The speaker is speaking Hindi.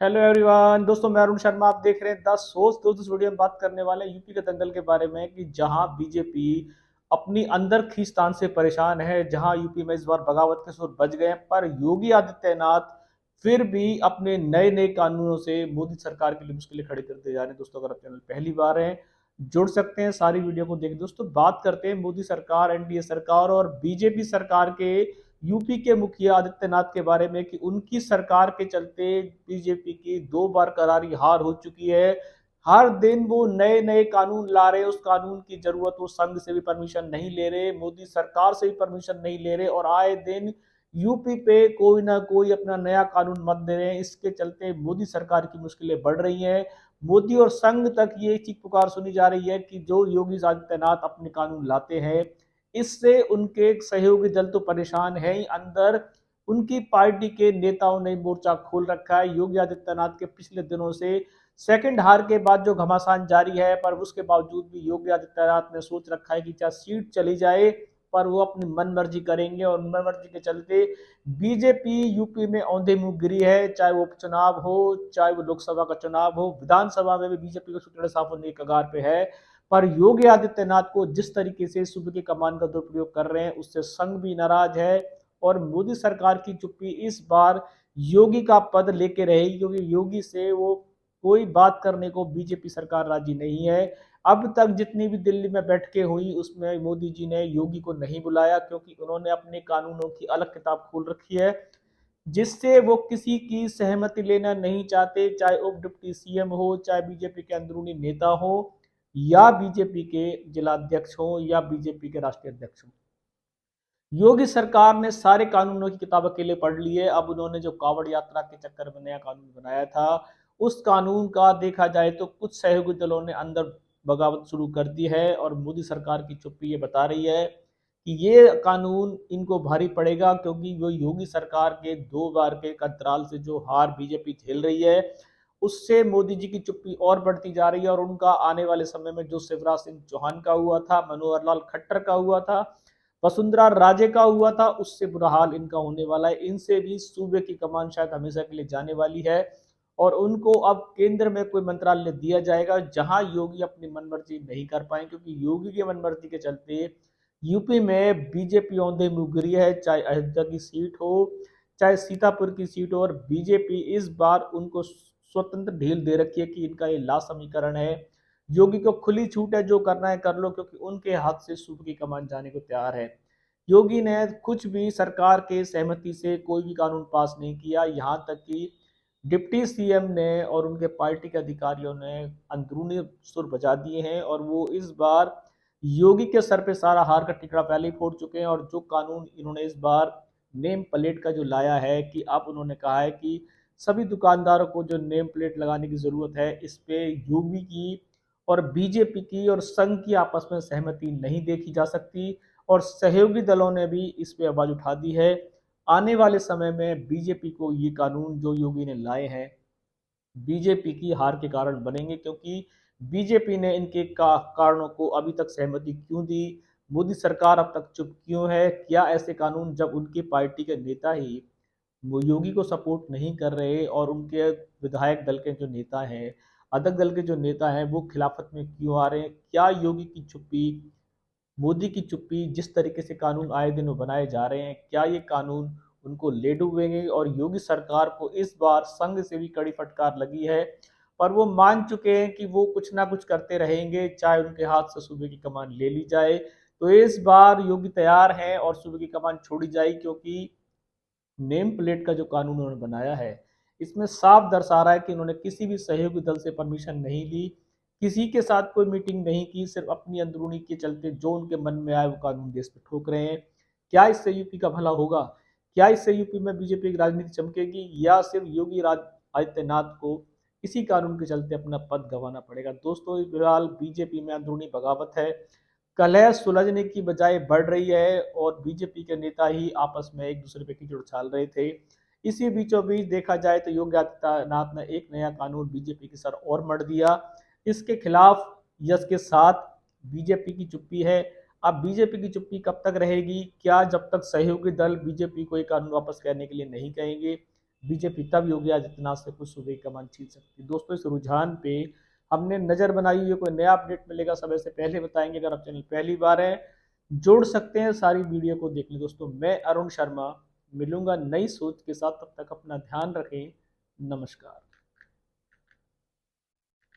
हेलो एवरीवन, दोस्तों मैं अरुण शर्मा। आप देख रहे हैं द सोच। दोस्तों इस वीडियो में बात करने वाले हैं यूपी के दंगल के बारे में कि जहां बीजेपी अपनी अंदर खींचतान से परेशान है, जहां यूपी में इस बार बगावत के सुर बज गए हैं, पर योगी आदित्यनाथ फिर भी अपने नए नए कानूनों से मोदी सरकार के लिए मुश्किलें खड़ी करते जा रहे हैं। दोस्तों अगर आप चैनल पहली बार हैं, जुड़ सकते हैं, सारी वीडियो को देखें। दोस्तों बात करते हैं मोदी सरकार, एनडीए सरकार और बीजेपी सरकार के यूपी के मुखिया आदित्यनाथ के बारे में कि उनकी सरकार के चलते बीजेपी की 2 बार करारी हार हो चुकी है। हर दिन वो नए नए कानून ला रहे, उस कानून की जरूरत वो संघ से भी परमिशन नहीं ले रहे, मोदी सरकार से भी परमिशन नहीं ले रहे, और आए दिन यूपी पे कोई ना कोई अपना नया कानून मत दे रहे हैं। इसके चलते मोदी सरकार की मुश्किलें बढ़ रही हैं। मोदी और संघ तक ये चीख पुकार सुनी जा रही है कि जो योगी आदित्यनाथ अपने कानून लाते हैं, इससे उनके सहयोगी दल तो परेशान है ही, अंदर उनकी पार्टी के नेताओं ने मोर्चा खोल रखा है। योगी आदित्यनाथ के पिछले दिनों से सेकंड हार के बाद जो घमासान जारी है, पर उसके बावजूद भी योगी आदित्यनाथ ने सोच रखा है कि चाहे सीट चली जाए, पर वो अपनी मन मर्जी करेंगे। और मन मर्जी के चलते बीजेपी यूपी में औंधे मुंह गिरी है। चाहे वो उपचुनाव हो, चाहे वो लोकसभा का चुनाव हो, विधानसभा में भी बीजेपी का सूत्र साफ होने के कगार पे है। पर योगी आदित्यनाथ को जिस तरीके से सूबे की कमान का दुरुपयोग कर रहे हैं, उससे संघ भी नाराज है। और मोदी सरकार की चुप्पी इस बार योगी का पद लेके रहेगी, क्योंकि योगी से वो कोई बात करने को बीजेपी सरकार राजी नहीं है। अब तक जितनी भी दिल्ली में बैठकें हुई, उसमें मोदी जी ने योगी को नहीं बुलाया, क्योंकि उन्होंने अपने कानूनों की अलग किताब खोल रखी है, जिससे वो किसी की सहमति लेना नहीं चाहते। चाहे उप डिप्टी सीएम हो, चाहे बीजेपी के अंदरूनी नेता हो, या बीजेपी के जिलाध्यक्ष हो, या बीजेपी के राष्ट्रीय अध्यक्ष हो। योगी सरकार ने सारे कानूनों की किताब अकेले पढ़ ली है। अब उन्होंने जो कावड़ यात्रा के चक्कर में नया कानून बनाया था, उस कानून का देखा जाए तो कुछ सहयोगी दलों ने अंदर बगावत शुरू कर दी है, और मोदी सरकार की चुप्पी ये बता रही है कि ये कानून इनको भारी पड़ेगा, क्योंकि वो योगी सरकार के 2 बार के अंतराल से जो हार बीजेपी झेल रही है, उससे मोदी जी की चुप्पी और बढ़ती जा रही है। और उनका आने वाले समय में जो शिवराज सिंह चौहान का हुआ था, मनोहर लाल खट्टर का हुआ था, वसुंधरा राजे का हुआ था, उससे बुरा हाल इनका होने वाला है। इनसे भी सूबे की कमान शायद हमेशा के लिए जाने वाली है, और उनको अब केंद्र में कोई मंत्रालय दिया जाएगा जहां योगी अपनी मनमर्जी नहीं कर पाए, क्योंकि योगी की मनमर्जी के चलते यूपी में बीजेपी औंधे मुँह गिरी है। चाहे अयोध्या की सीट हो, चाहे सीतापुर की सीट हो, और बीजेपी इस बार उनको स्वतंत्र ढील दे रखी है कि इनका ये लास्ट समीकरण है। योगी को खुली छूट है, जो करना है कर लो, क्योंकि उनके हाथ से सूबे की कमान जाने को तैयार है। योगी ने कुछ भी सरकार के सहमति से कोई भी कानून पास नहीं किया, यहाँ तक कि डिप्टी सीएम ने और उनके पार्टी के अधिकारियों ने अंदरूनी सुर बजा दिए हैं, और वो इस बार योगी के सर पे सारा हार का टिकड़ा पहले ही फोड़ चुके हैं। और जो कानून इन्होंने इस बार नेम प्लेट का जो लाया है, कि अब उन्होंने कहा है कि सभी दुकानदारों को जो नेम प्लेट लगाने की जरूरत है, इस पे योगी की और बीजेपी की और संघ की आपस में सहमति नहीं देखी जा सकती। और सहयोगी दलों ने भी इस पे आवाज उठा दी है। आने वाले समय में बीजेपी को ये कानून जो योगी ने लाए हैं, बीजेपी की हार के कारण बनेंगे, क्योंकि बीजेपी ने इनके कारणों को अभी तक सहमति क्यों दी, मोदी सरकार अब तक चुप क्यों है। क्या ऐसे कानून, जब उनकी पार्टी के नेता ही वो योगी को सपोर्ट नहीं कर रहे, और उनके विधायक दल के जो नेता हैं, अदक दल के जो नेता हैं, वो खिलाफत में क्यों आ रहे हैं। क्या योगी की चुप्पी, मोदी की चुप्पी, जिस तरीके से कानून आए दिन वो बनाए जा रहे हैं, क्या ये कानून उनको ले डूबेंगे। और योगी सरकार को इस बार संघ से भी कड़ी फटकार लगी है, पर वो मान चुके हैं कि वो कुछ ना कुछ करते रहेंगे, चाहे उनके हाथ से सूबे की कमान ले ली जाए। तो इस बार योगी तैयार हैं और सूबे की कमान छोड़ी जाएगी, क्योंकि नेम प्लेट का जो कानून उन्होंने बनाया है, इसमें साफ दर्शा रहा है कि उन्होंने किसी भी सहयोगी दल से परमिशन नहीं ली, किसी के साथ कोई मीटिंग नहीं की, सिर्फ अपनी अंदरूनी के चलते जो उनके मन में आए वो कानून देश पे ठोक रहे हैं। क्या इससे यूपी का भला होगा? क्या इससे यूपी में बीजेपी की राजनीति चमकेगी, या सिर्फ योगी आदित्यनाथ को इसी कानून के चलते अपना पद गंवाना पड़ेगा? दोस्तों फिलहाल बीजेपी में अंदरूनी बगावत है, कलह सुलझने की बजाय बढ़ रही है, और बीजेपी के नेता ही आपस में एक दूसरे पे कीचड़ उछाल रहे थे। इसी बीचों बीच देखा जाए तो योगी आदित्यनाथ ने एक नया कानून बीजेपी के सर और मढ़ दिया। इसके खिलाफ यश के साथ बीजेपी की चुप्पी है। अब बीजेपी की चुप्पी कब तक रहेगी? क्या जब तक सहयोगी दल बीजेपी को ये कानून वापस करने के लिए नहीं कहेंगे, बीजेपी तब योगी आदित्यनाथ से कुछ सूबे की कमान छीन सकती है। दोस्तों, इस रुझान पे हमने नजर बनाई हुई है। कोई नया अपडेट मिलेगा समय से पहले बताएंगे। अगर आप चैनल पहली बार है, जोड़ सकते हैं सारी वीडियो को देख लें। दोस्तों, मैं अरुण शर्मा मिलूंगा नई सोच के साथ, तब तक अपना ध्यान रखें। नमस्कार।